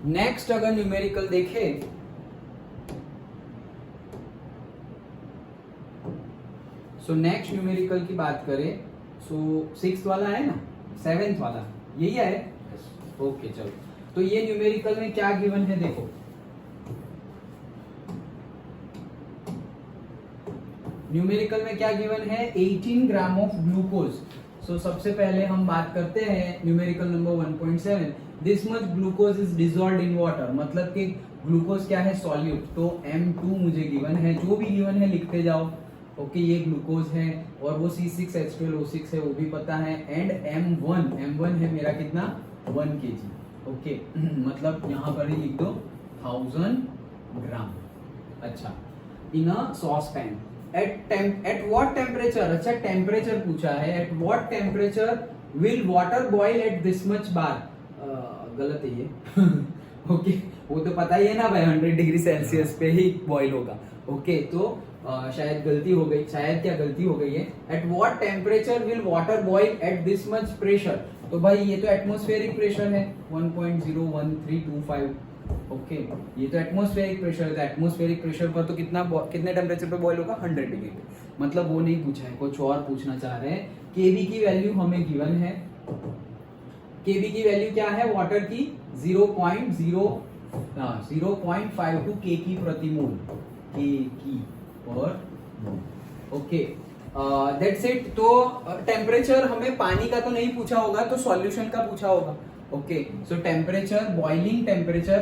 Next अगर numerical देखें, so next numerical की बात करें, सो 6th वाला है ना, 7th वाला यही है। ओके चलो, तो ये न्यूमेरिकल में क्या गिवन है देखो, न्यूमेरिकल में क्या गिवन है, 18 ग्राम ऑफ ग्लूकोज। सो सबसे पहले हम बात करते हैं numerical number 1.7, this much glucose is dissolved in water, मतलब कि ग्लूकोज क्या है, सॉल्यूट। तो M2 मुझे गिवन है, जो भी गिवन है लिखते जाओ। ओके ये ग्लूकोज है और वो C6H12O6 है, वो भी पता है। एंड M1 है मेरा कितना, 1 kg। ओके मतलब यहाँ पर ही लिख दो 1000 ग्राम। अच्छा, in a saucepan at what temperature, अच्छा टेम्परेचर पूछा है, at what temperature will water boil at this much bar, गलत है ये ओके वो तो पता ही है ना भाई, 100 डिग्री सेल्सियस पे ही बॉईल होगा। ओके तो शायद गलती हो गई, शायद क्या गलती हो गई है, at what temperature will water boil at this much pressure. तो भाई ये तो एटमॉस्फेरिक प्रेशर है 1.01325। ओके ये तो एटमॉस्फेरिक प्रेशर है, तो एटमॉस्फेरिक प्रेशर पर तो कितने टेम्परेचर पे बॉईल होगा, 100 डिग्री पे। मतलब वो नहीं पूछा है, कुछ और पूछना चाह रहे हैं। केवी की वैल्यू हमें गिवन है, केवी की वैल्यू क्या है वाटर की, 0.52 के की प्रति मोल, के की पर मोल। Okay that's it. तो टेम्परेचर हमें पानी का तो नहीं पूछा होगा, तो सॉल्यूशन का पूछा होगा। Okay so temperature, boiling temperature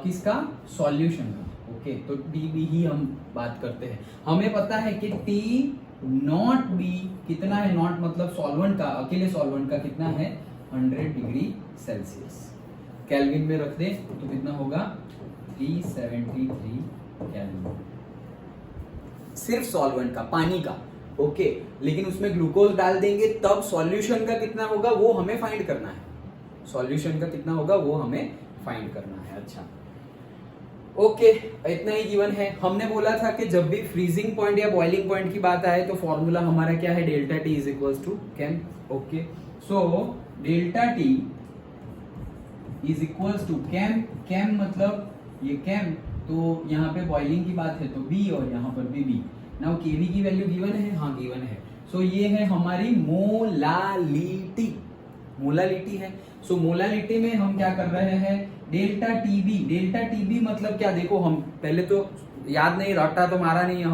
किसका, सॉल्यूशन का। ओके तो TB ही हम बात करते हैं। हमें पता है कि T0B कितना है, नॉट मतलब सॉल्वेंट का, अकेले सॉल्वेंट का कितना है, 100 डिग्री सेल्सियस। केल्विन में रख दे तो कितना होगा, 373 केल्विन, सिर्फ सॉल्वेंट का, पानी का। ओके लेकिन उसमें ग्लूकोज डाल देंगे तब सॉल्यूशन का कितना होगा वो हमें फाइंड करना है, सॉल्यूशन का कितना होगा वो हमें फाइंड करना है। अच्छा ओके इतना ही गिवन है। हमने बोला था कि जब भी फ्रीजिंग पॉइंट या बॉइलिंग पॉइंट की बात आए तो फॉर्मूला हमारा क्या है, delta T is equals to Km. Okay so delta T is equals to Km, Km मतलब ये केम, तो यहाँ पे बॉइलिंग की बात है तो B और यहाँ पर भी B। नाउ केवी की वैल्यू गिवन है, हाँ गिवन है। सो ये है हमारी मोलालिटी, मोलालिटी है। सो मोलालिटी में हम क्या कर रहे हैं, डेल्टा TB, डेल्टा TB मतलब क्या, देखो हम पहले तो याद नहीं, रटा तो मारा नहीं है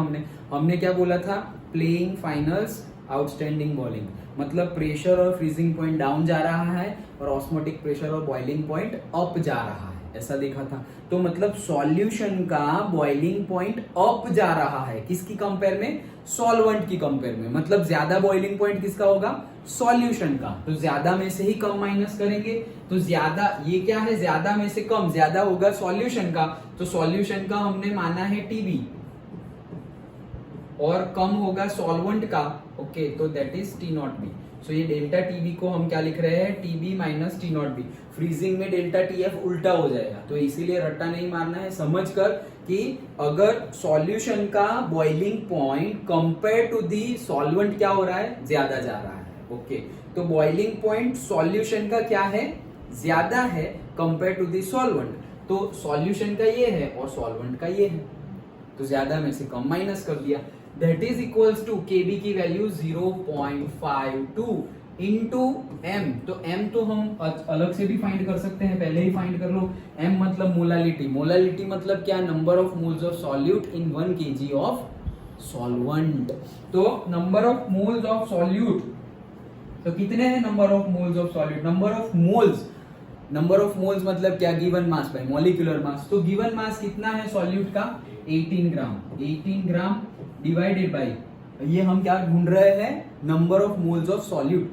हमने क्या बोला था, प्लेइंग फाइनल्स आउटस्टैंडिंग बॉलिंग, मतलब प्रेशर और फ्रीजिंग पॉइंट डाउन जा रहा है और ऑस्मोटिक प्रेशर और बॉइलिंग पॉइंट अप जा रहा है, ऐसा देखा था। तो मतलब सॉल्यूशन का बॉइलिंग पॉइंट अप जा रहा है, किसकी कंपेयर में, सॉल्वेंट की कंपेयर में। मतलब ज्यादा बॉइलिंग पॉइंट किसका होगा, सॉल्यूशन का। तो ज्यादा में से ही कम माइनस करेंगे, तो ज्यादा ये क्या है, ज्यादा में से कम, ज्यादा होगा सॉल्यूशन का, तो सॉल्यूशन का हमने माना है TB और कम होगा सॉल्वेंट का। ओके तो दैट इज T0B। सो ये डेल्टा TB को हम क्या लिख रहे हैं, TB माइनस T0B। फ्रीजिंग में डेल्टा TF उल्टा हो जाएगा, तो इसीलिए रट्टा नहीं मारना है, समझ कर कि अगर सॉल्यूशन का boiling point compare to the solvent क्या हो रहा है, ज्यादा जा रहा है। ओके तो बॉइलिंग पॉइंट सॉल्यूशन का क्या है, ज्यादा है कंपेयर टू दी सॉल्वेंट। तो सॉल्यूशन का ये है और सॉल्वेंट का ये है, तो ज्यादा में से कम माइनस कर दिया। दैट इज इक्वल्स टू केबी की वैल्यू 0.52 इंटू एम। तो m तो हम अलग से भी फाइंड कर सकते हैं, पहले ही फाइंड कर लो। m मतलब मोलालिटी, मोलालिटी मतलब क्या, number of moles of solute in 1 kg of solvent. तो number of moles of solute, तो कितने हैं number of moles of solute, number of moles, number of moles मतलब क्या, given mass by molecular mass. तो given मास कितना है solute का, 18 ग्राम, 18 ग्राम डिवाइडेड बाय, ये हम क्या ढूंढ रहे हैं, number of moles of solute.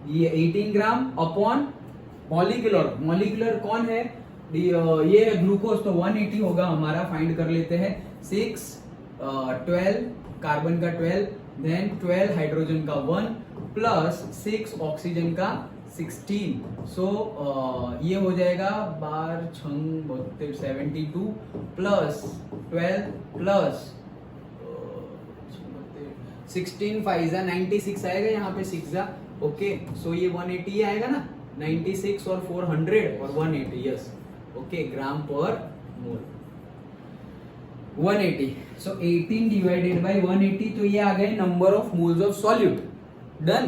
ये 18 ग्राम अपॉन मॉलिक्यूलर, मॉलिक्यूलर कौन है, ये ग्लूकोज, तो 180 होगा हमारा, फाइंड कर लेते हैं। 6 12 कार्बन का 12, देन 12 हाइड्रोजन का 1 प्लस 6 ऑक्सीजन का 16। सो ये हो जाएगा 12 छंग 72 प्लस 12 प्लस 16 5 96 आएगा, यहाँ पे 6 ओके। सो ये 180 आएगा ना, 96 और 400 और 180, यस ओके, ग्राम पर मोल। 180, सो 18 डिवाइडेड बाय 180, तो ये आ गए number of moles of solute. Done.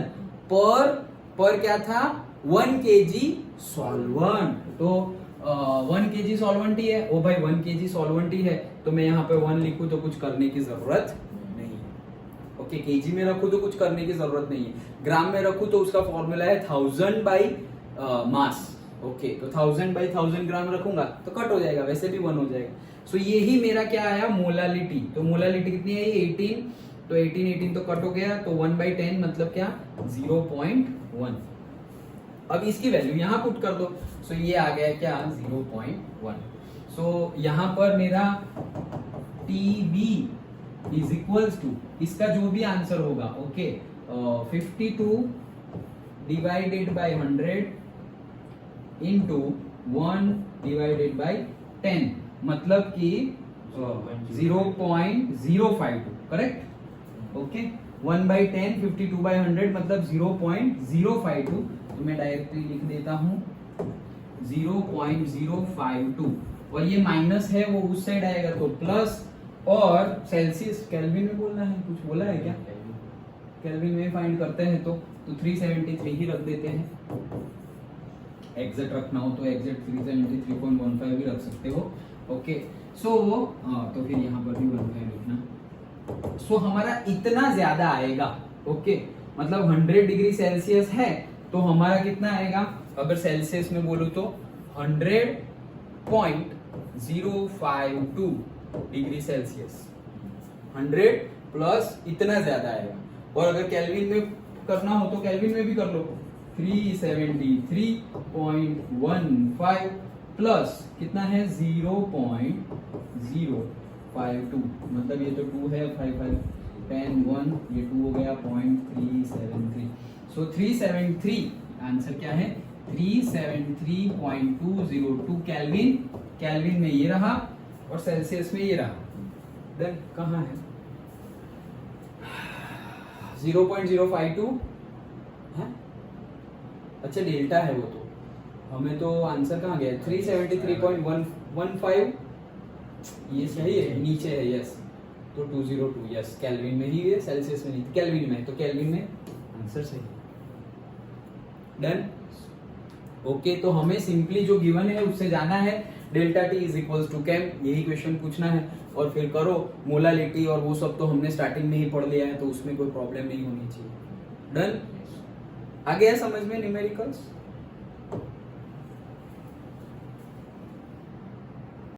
पर क्या था, 1 kg सॉल्वेंट, तो 1 kg सॉल्वेंट ही है। ओ भाई 1 kg सॉल्वेंट ही है, तो मैं यहाँ पे 1 लिखूं तो कुछ करने की जरूरत नहीं है। ओके, केजी में रखूं तो कुछ करने की जरूरत नहीं है। ग्राम में रखूं तो उसका फॉर्मूला है 1000 बाई मास। ओके, तो 1000 बाई 1000 ग्राम रखूंगा तो कट हो जाएगा, वैसे भी 1 हो जाएगा। सो यही मेरा क्या आया, मोलालिटी। तो मोलालिटी कितनी आई, 18, तो 18 तो कट हो गया, तो 1/10 मतलब क्या, 0.1। अब इसकी वैल्यू यहाँ पुट कर दो, सो ये आ गया क्या, 0.1। सो यहाँ पर मेरा TB इज इक्वल्स टू, इसका जो भी आंसर होगा, okay, 52 divided by 100 into 1 divided by 10, मतलब कि 0.052, करेक्ट। ओके, 1/10 52/100 मतलब 0.052, तो मैं डायरेक्टली लिख देता हूं 0.052, और ये माइनस है वो उस साइड आएगा तो प्लस, और सेल्सियस केल्विन में बोलना है, कुछ बोला है क्या, केल्विन में फाइंड करते हैं तो 373 ही रख देते हैं। एग्जैक्ट रखना हो तो एग्जैक्ट 373.15 भी रख सकते हो। ओके, सो तो फिर यहाँ पर भी 15 लिखना। सो हमारा इतना ज्यादा आएगा। ओके, मतलब 100 डिग्री सेल्सियस है तो हमारा कितना आएगा, अगर सेल्सियस में बोलूं तो 100.052 डिग्री सेल्सियस, 100 प्लस इतना ज्यादा आएगा। और अगर केल्विन में करना हो तो केल्विन में भी कर लो, 373.15 प्लस कितना है 0.052, मतलब ये तो 2 है, 5 10 1, ये 2 हो गया 0.373। सो 373 आंसर क्या है, 373.202 केल्विन। केल्विन में ये रहा और सेल्सियस में ये रहा। देन कहाँ है 0.052 है, अच्छा डेल्टा है वो, तो हमें तो आंसर कहाँ गया, 373.115, ये सही है, नीचे है, यस, तो 202, यस, केल्विन में ही है, सेल्सियस में नहीं, केल्विन में, तो केल्विन में आंसर सही है। डन। ओके, तो हमें सिंपली जो गिवन है उससे जाना है, delta T is equals to Km, यही क्वेश्चन पूछना है और फिर करो। मोलालिटी और वो सब तो हमने स्टार्टिंग में ही पढ़ लिया है, तो उसमें कोई प्रॉब्लम नहीं होनी चाहिए। डन। आ गया समझ में न्यूमेरिकल्स।